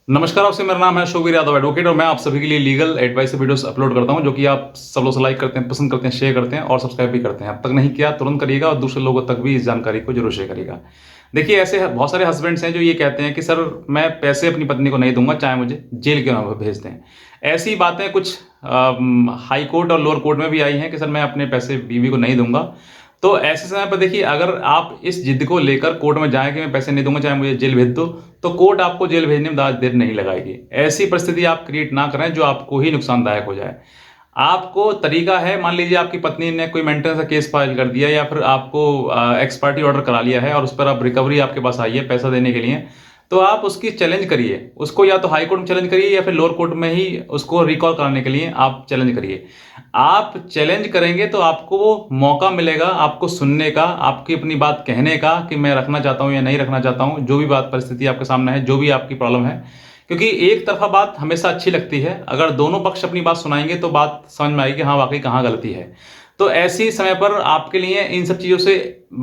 नमस्कार, आपसे मेरा नाम है शोवीर यादव एडवोकेट और मैं आप सभी के लिए लीगल एडवाइस वीडियोस अपलोड करता हूं जो कि आप सब लोग लाइक करते हैं, पसंद करते हैं, शेयर करते हैं और सब्सक्राइब भी करते हैं। अब तक नहीं किया तुरंत करिएगा और दूसरे लोगों तक भी इस जानकारी को जरूर शेयर करिएगा। देखिए, ऐसे बहुत सारे हस्बैंड्स हैं जो ये कहते हैं कि सर मैं पैसे अपनी पत्नी को नहीं दूंगा चाहे मुझे जेल क्यों ना भेज दें। ऐसी बातें कुछ हाई कोर्ट और लोअर कोर्ट में भी आई हैं कि सर मैं अपने पैसे बीवी को नहीं दूंगा। तो ऐसे समय पर देखिए, अगर आप इस जिद को लेकर कोर्ट में जाएं कि मैं पैसे नहीं दूंगा चाहे मुझे जेल भेज दो, तो कोर्ट आपको जेल भेजने में ज़्यादा देर नहीं लगाएगी। ऐसी परिस्थिति आप क्रिएट ना करें जो आपको ही नुकसानदायक हो जाए। आपको तरीका है, मान लीजिए आपकी पत्नी ने कोई मेंटेनेंस का केस फाइल कर दिया या फिर आपको एक्स पार्टी ऑर्डर करा लिया है और उस पर अब रिकवरी आपके पास आई है पैसा देने के लिए, तो आप उसकी चैलेंज करिए। उसको या तो हाई कोर्ट में चैलेंज करिए या फिर लोअर कोर्ट में ही उसको रिकॉल कराने के लिए आप चैलेंज करिए। आप चैलेंज करेंगे तो आपको वो मौका मिलेगा आपको सुनने का, आपकी अपनी बात कहने का कि मैं रखना चाहता हूं या नहीं रखना चाहता हूं, जो भी बात परिस्थिति आपके सामने है, जो भी आपकी प्रॉब्लम है। क्योंकि एक तरफा बात हमेशा अच्छी लगती है, अगर दोनों पक्ष अपनी बात सुनाएंगे तो बात समझ में आएगी कि हाँ वाकई कहाँ गलती है। तो ऐसी समय पर आपके लिए इन सब चीज़ों से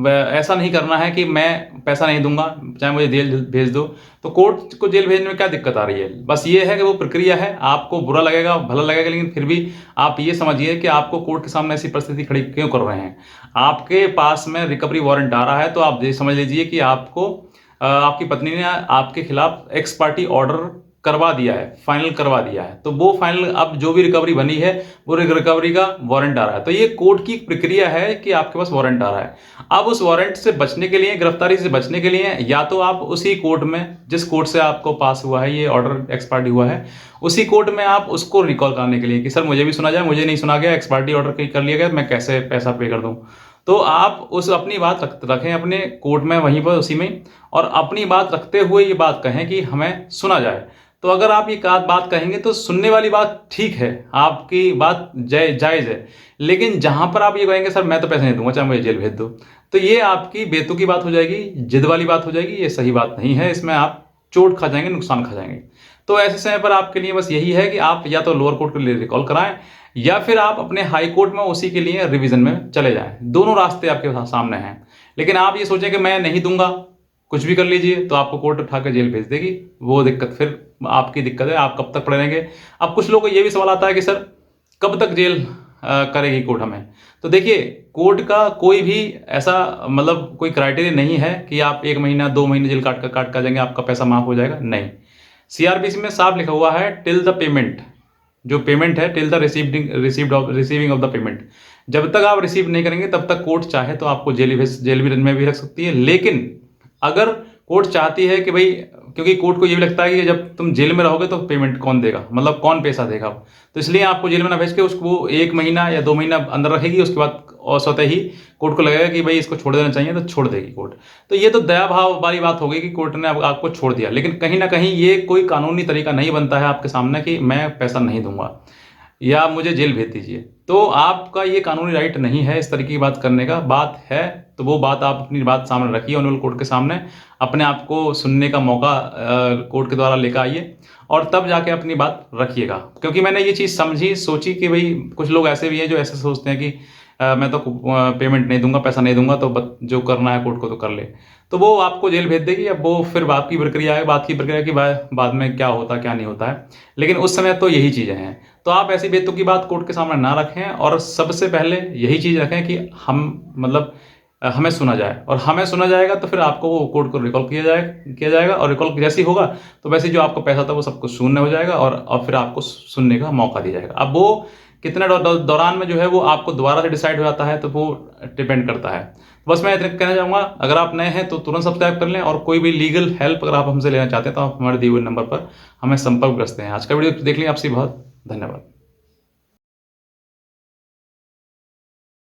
ऐसा नहीं करना है कि मैं पैसा नहीं दूंगा चाहे मुझे जेल भेज दो। तो कोर्ट को जेल भेजने में क्या दिक्कत आ रही है? बस ये है कि वो प्रक्रिया है, आपको बुरा लगेगा भला लगेगा, लेकिन फिर भी आप ये समझिए कि आपको कोर्ट के सामने ऐसी परिस्थिति खड़ी क्यों कर रहे हैं। आपके पास में रिकवरी वारंट आ रहा है तो आप ये समझ लीजिए कि आपको आपकी पत्नी ने आपके खिलाफ एक्स पार्टी ऑर्डर करवा दिया है, फाइनल करवा दिया है। तो वो फाइनल अब जो भी रिकवरी बनी है वो रिकवरी का वारंट आ रहा है। तो ये कोर्ट की प्रक्रिया है कि आपके पास वारंट आ रहा है। अब उस वारंट से बचने के लिए, गिरफ्तारी से बचने के लिए, या तो आप उसी कोर्ट में जिस कोर्ट से आपको पास हुआ है ये ऑर्डर, एक्स पार्टी हुआ है, उसी कोर्ट में आप उसको रिकॉल कराने के लिए कि सर मुझे भी सुना जाए, मुझे नहीं सुना गया, एक्स पार्टी ऑर्डर कर लिया गया, मैं कैसे पैसा पे कर दूं। तो आप उस अपनी बात रखें अपने कोर्ट में वहीं पर उसी में, और अपनी बात रखते हुए ये बात कहें कि हमें सुना जाए। तो अगर आप ये बात कहेंगे तो सुनने वाली बात ठीक है, आपकी बात जायज़ है, लेकिन जहां पर आप ये कहेंगे सर मैं तो पैसे नहीं दूंगा चाहे मुझे जेल भेज दो, तो ये आपकी बेतुकी बात हो जाएगी, जिद वाली बात हो जाएगी। ये सही बात नहीं है, इसमें आप चोट खा जाएंगे, नुकसान खा जाएंगे। तो ऐसे समय पर आपके लिए बस यही है कि आप या तो लोअर कोर्ट के लिए रिकॉल कराएं या फिर आप अपने हाई कोर्ट में उसी के लिए रिवीजन में चले जाएं। दोनों रास्ते आपके सामने हैं, लेकिन आप ये सोचें कि मैं नहीं दूंगा कुछ भी कर लीजिए तो आपको कोर्ट उठा कर जेल भेज देगी। वो दिक्कत फिर आपकी दिक्कत है, आप कब तक पड़े रहेंगे। अब कुछ लोगों को ये भी सवाल आता है कि सर कब तक जेल करेगी कोर्ट हमें। तो देखिए, कोर्ट का कोई भी ऐसा मतलब कोई क्राइटेरिया नहीं है कि आप 1 महीना 2 महीने जेल काट कर जाएंगे आपका पैसा माफ हो जाएगा, नहीं। सीआरपीसी में साफ लिखा हुआ है टिल द पेमेंट, जो पेमेंट है till the receiving of the payment. जब तक आप रिसीव नहीं करेंगे तब तक कोर्ट चाहे तो आपको जेल में भी रख सकती है। लेकिन अगर कोर्ट चाहती है कि भाई, क्योंकि कोर्ट को ये भी लगता है कि जब तुम जेल में रहोगे तो पेमेंट कौन देगा, मतलब कौन पैसा देगा, तो इसलिए आपको जेल में ना भेज के उसको 1 महीना या 2 महीना अंदर रखेगी। उसके बाद और स्वतः ही कोर्ट को लगेगा कि भाई इसको छोड़ देना चाहिए तो छोड़ देगी कोर्ट। तो ये तो दया भाव वाली बात हो गई कि कोर्ट ने आपको छोड़ दिया, लेकिन कहीं ना कहीं ये कोई कानूनी तरीका नहीं बनता है आपके सामने कि मैं पैसा नहीं दूंगा या मुझे जेल भेज दीजिए। तो आपका ये कानूनी राइट नहीं है इस तरीके की बात करने का। बात है तो वो बात आप अपनी बात सामने रखिए ऑनरेबल कोर्ट के सामने, अपने आप को सुनने का मौका कोर्ट के द्वारा लेकर आइए और तब जाके अपनी बात रखिएगा। क्योंकि मैंने ये चीज़ सोची कि भाई कुछ लोग ऐसे भी हैं जो ऐसे सोचते हैं कि मैं तो पेमेंट नहीं दूंगा, पैसा नहीं दूंगा, तो जो करना है कोर्ट को तो कर ले, तो वो आपको जेल भेज देगी। अब वो फिर बात की प्रक्रिया है, बात की प्रक्रिया की बाद में क्या होता क्या नहीं होता है, लेकिन उस समय तो यही चीज़ें हैं। तो आप ऐसी बेतुकी बात कोर्ट के सामने ना रखें और सबसे पहले यही चीज़ रखें कि हम मतलब हमें सुना जाए, और हमें सुना जाएगा तो फिर आपको वो कोर्ट को रिकॉल किया जाएगा और रिकॉल जैसे ही होगा तो वैसे जो आपका पैसा था वो सब कुछ शून्य हो जाएगा और फिर आपको सुनने का मौका दिया जाएगा। अब वो कितने दौरान में जो है वो आपको दोबारा से डिसाइड हो जाता है, तो वो डिपेंड करता है। बस मैं इतना कहना चाहूँगा, अगर आप नए हैं तो तुरंत सब्सक्राइब कर लें, और कोई भी लीगल हेल्प अगर आप हमसे लेना चाहते हैं तो आप हमारे दिए हुए नंबर पर हमें संपर्क कर सकते हैं। आज का वीडियो देखने आपसे बहुत धन्यवाद।